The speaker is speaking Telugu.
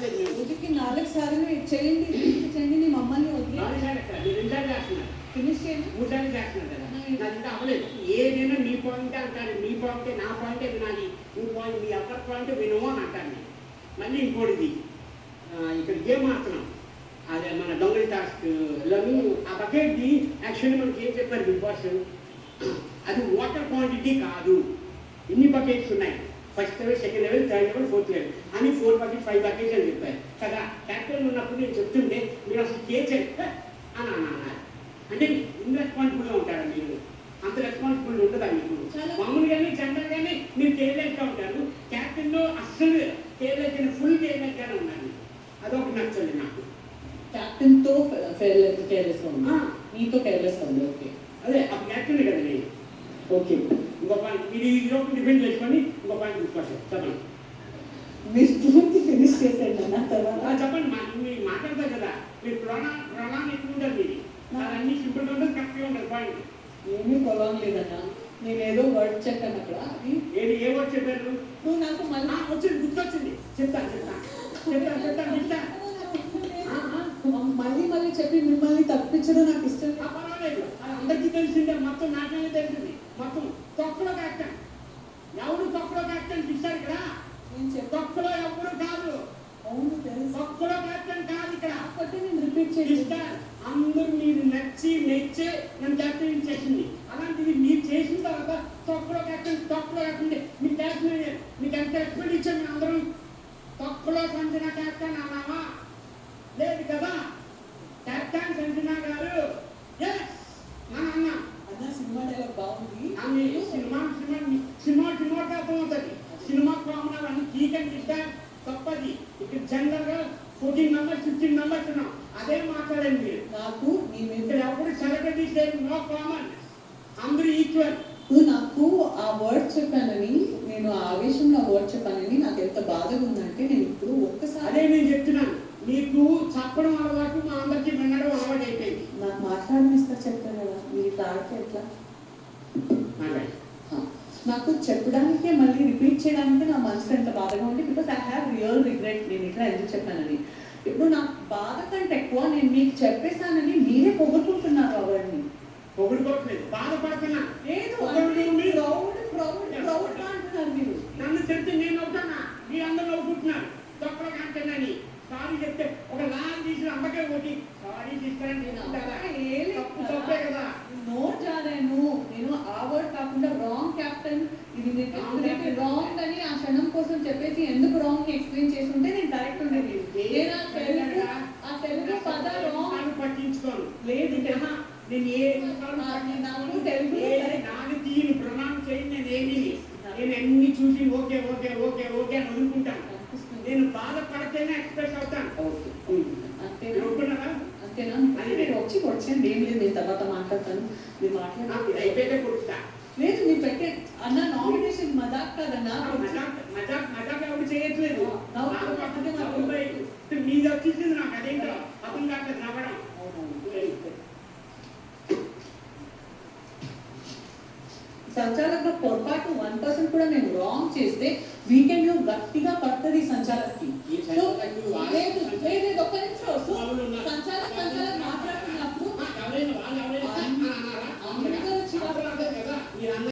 చెప్పలేదు నేను. రోజుకి 4 సార్లు చేయండి నీ మమ్మల్ని వదిలి 4 సార్లు ఎక్కడ మీరు 2 సార్లు చేస్తున్నారు, ఫినిష్ చేయండి. 3 సార్లు చేస్తున్నారు కదా. నాకు ఇంకా అవ్వలేదు. ఏదైనా మీ పాయింటే అంటారు, మీ పాయింటే నా పాయింటే వినాలి, మీ పాయింట్ మీ అప్పర్ పాయింట్ వినము అని అంటాను నేను. మళ్ళీ ఇంకోటిది ఇక్కడ గేమ్ ఆడుతున్నాం, అదే మన దొంగలి టాస్క్లోని ఆ బకెట్ది యాక్చువల్లీ మనకి ఏం చెప్పారు బిగ్ బాస్, అది వాటర్ క్వాంటిటీ కాదు, ఇన్ని బకెట్స్ ఉన్నాయి, first level, second level, third level, fourth level అని 4 బకెట్ 5 బకెట్స్ అని చెప్పారు కదా. క్యాప్టెన్ ఉన్నప్పుడు నేను చెప్తుంటే మీరు అసలు కేచే అని అన్నారు. అంటే ఇన్రెస్పాన్సిబుల్గా ఉంటారా మీరు? అంత రెస్పాన్సిబుల్ ఉంటుందా మీకు? మామూలుగానే జనరల్గానే మీరు కేర్లెస్గా ఉంటారు, క్యాప్టెన్లో అస్సలు కేర్లెస్ అని ఫుల్ కేర్లెస్గానే ఉన్నారు. అదొకటి నచ్చండి నాకు. క్యాప్టెన్తో కేర్లెస్గా ఉన్నా, నీతో కేర్లెస్గా ఉంది. ఓకే, అదే అప్పుడు క్యాప్టెన్ కదా నేను. ఓకే, ఇంకో పాయింట్ మీరు ఈరోజు డిఫెండ్ చేసుకొని ఇంకో పాయింట్ గుర్తుకొస్తారు. చెప్పండి, మీరు పూర్తి ఫినిష్ చేసేయండి అన్న తర్వాత చెప్పండి. మీరు మాట్లాడతారు కదా, మీరు ప్రణాళిక ఎక్కువ ఉంటుంది మీది, అన్నీ సింపుల్గా ఉంటుంది, కరెక్ట్గా ఉంటుంది పాయింట్. ఏమీ పొలం లేదన్నా, నేను ఏదో వర్డ్ చెప్పాను అక్కడ. ఏది ఏ వర్డ్ చెప్పారు? నువ్వు నాకు మళ్ళీ వచ్చింది, గుర్తొచ్చింది, చెప్తాను. మళ్ళీ చెప్పి మిమ్మల్ని తప్పించడం నాకు ఇష్టం లేదు. పర్వాలేదు, అది అందరికీ తెలిసిందే, మొత్తం నాకే తెలిసింది. మొత్తం తొక్కలో క్యాప్టెన్ ఎవరు, తొక్కలో క్యాప్టెన్ ఇస్తారు ఇక్కడ. తొక్కలో ఎవరు కాదు, అవును తెలుసు, తొక్కలో క్యాప్టెన్ కాదు ఇక్కడ. కాబట్టి నేను రిపీట్ చేస్తాను. అందరూ మీరు నచ్చే నన్ను క్యాప్టెన్ చేసింది, అలాంటిది మీరు చేసిన తర్వాత తొక్కలో క్యాప్టెన్ మీ క్యాప్టెన్ మీకు ఎంత ఎక్స్పెక్ట్ ఇచ్చారు? మేము అందరం తొక్కలో సంజన క్యాప్టెన్ అన్నావా? లేదు కదా. క్యాప్టెన్ సంజన గారు అన్నా సినిమా డైలాగ్ బాగుంది. సినిమాకి అర్థమవుతుంది. సినిమా కామన్ అన్ని గీకని ఇస్తారు తప్పది. ఇక్కడ జనరల్ గా 14 మెంబర్స్ 15 మెంబర్స్ ఉన్నాం, అదే మాట్లాడండి మీరు. నాకు నీ మీద ఇక్కడ ఎవరు సెలబ్రిటీస్ లేదు, నో కామన్, అందరూ ఈక్వల్. నాకు ఆ వర్డ్ చెప్పానని, నేను ఆవేశంలో వర్డ్ చెప్పానని నాకు ఎంత బాధగా ఉందంటే, నేను ఇప్పుడు ఒక్కసారి అదే నేను చెప్తున్నాను, మీకు చెప్పడం అలవాటు, మా అందరికీ వినడం అలవాటు అయిపోయింది. నాకు మాట్లాడనిస్తా చెప్తాను కదా, మీరు ఇట్లా ఆడితే ఎట్లా? నాకు చెప్పడానికే మళ్ళీ రిపీట్ చేయడానికి నా మనసు ఎంత బాధగా ఉంది, because I have real regret నేను ఇట్లా ఎందుకు చెప్పానని. ఇప్పుడు నాకు బాధ కంటే ఎక్కువ నేను మీకు చెప్పేశానని మీరే పొగుడుకుంటున్నారు అవన్నీ. పొగుడుకోవట్లేదు, బాధపడుతున్నా. లేదు, ప్రౌడ్ అంటున్నారు మీరు. నన్ను చెప్తే నేను అవుతానా? మీరు అందరూ నవ్వుకుంటున్నారు తొక్కలో కాంటని. సారీ చెప్తే ఒక లాన్ తీసిన అమ్మకే ఒకటి సారీ తీసుకురండి తప్పే కదా. నోట్ జారాను నేను, ఆ వర్డ్ కాకుండా రాంగ్ క్యాప్టెన్, ఇది రాంగ్ అని ఆ క్షణం కోసం చెప్పేసి ఎందుకు రాంగ్ ఎక్స్ప్లెయిన్ చేస్తుంటే నేను కరెక్ట్ ఉండేది. ఆ తెలుగు పద రాంగ్ పట్టించుకోను. లేదు, నేను నాకు తెలుగు నాకు తీయను, ప్రమాణం చేయండి. నేను అన్ని చూసి ఓకే ఓకే ఓకే ఓకే అని వదులుకుంటాను. నేను బాధపడితేనే ఎక్స్ప్రెస్ అవుతాను. అంతేనా? మీరు వచ్చండి, ఏం లేదు, నేను తర్వాత మాట్లాడతాను. మీరు అయిపోతే కొడుతా. లేదు, మీరు పెట్టే అన్న నామినేషన్ మజాక్ కాదన్నా. మజాక్ ఎవరు చేయట్లేదు, మీది వచ్చేసింది నాకు. అదేంటో అర్థం కాదు నవ్వడం. సంచాలకుల పొరపాటు 1% కూడా నేను రాంగ్ చేస్తే వీకెండ్ లో గట్టిగా పడుతుంది సంచాలకుకి.